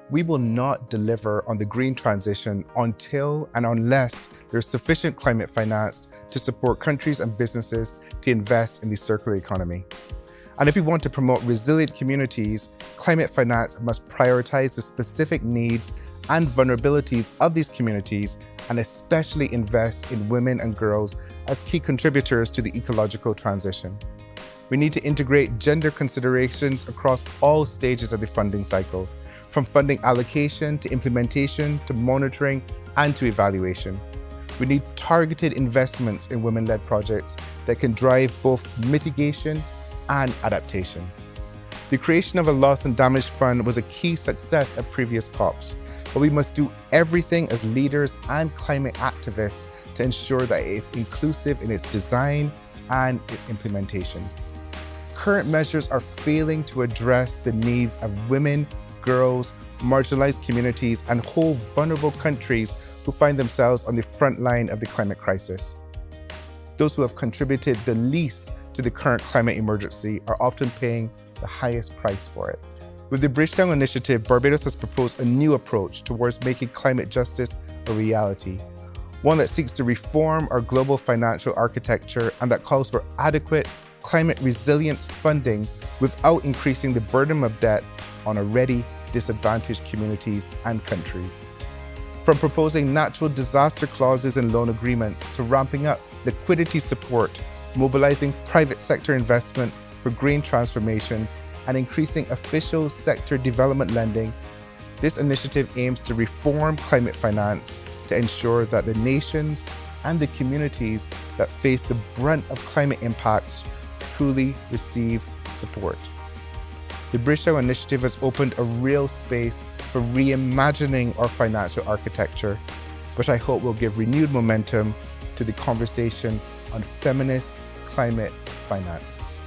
we will not deliver on the green transition until and unless there's sufficient climate finance to support countries and businesses to invest in the circular economy. And if we want to promote resilient communities, climate finance must prioritize the specific needs and vulnerabilities of these communities, and especially invest in women and girls as key contributors to the ecological transition. We need to integrate gender considerations across all stages of the funding cycle, from funding allocation to implementation to monitoring and to evaluation. We need targeted investments in women-led projects that can drive both mitigation and adaptation. The creation of a loss and damage fund was a key success at previous COPs, but we must do everything as leaders and climate activists to ensure that it is inclusive in its design and its implementation. Current measures are failing to address the needs of women, girls, marginalized communities, and whole vulnerable countries who find themselves on the front line of the climate crisis. Those who have contributed the least to the current climate emergency are often paying the highest price for it. With the Bridgetown Initiative, Barbados has proposed a new approach towards making climate justice a reality, one that seeks to reform our global financial architecture and that calls for adequate climate resilience funding without increasing the burden of debt on already disadvantaged communities and countries. From proposing natural disaster clauses in loan agreements to ramping up liquidity support, mobilizing private sector investment for green transformations, and increasing official sector development lending, this initiative aims to reform climate finance to ensure that the nations and the communities that face the brunt of climate impacts truly receive support. The Bridgetown Initiative has opened a real space for reimagining our financial architecture, which I hope will give renewed momentum to the conversation on feminist climate finance.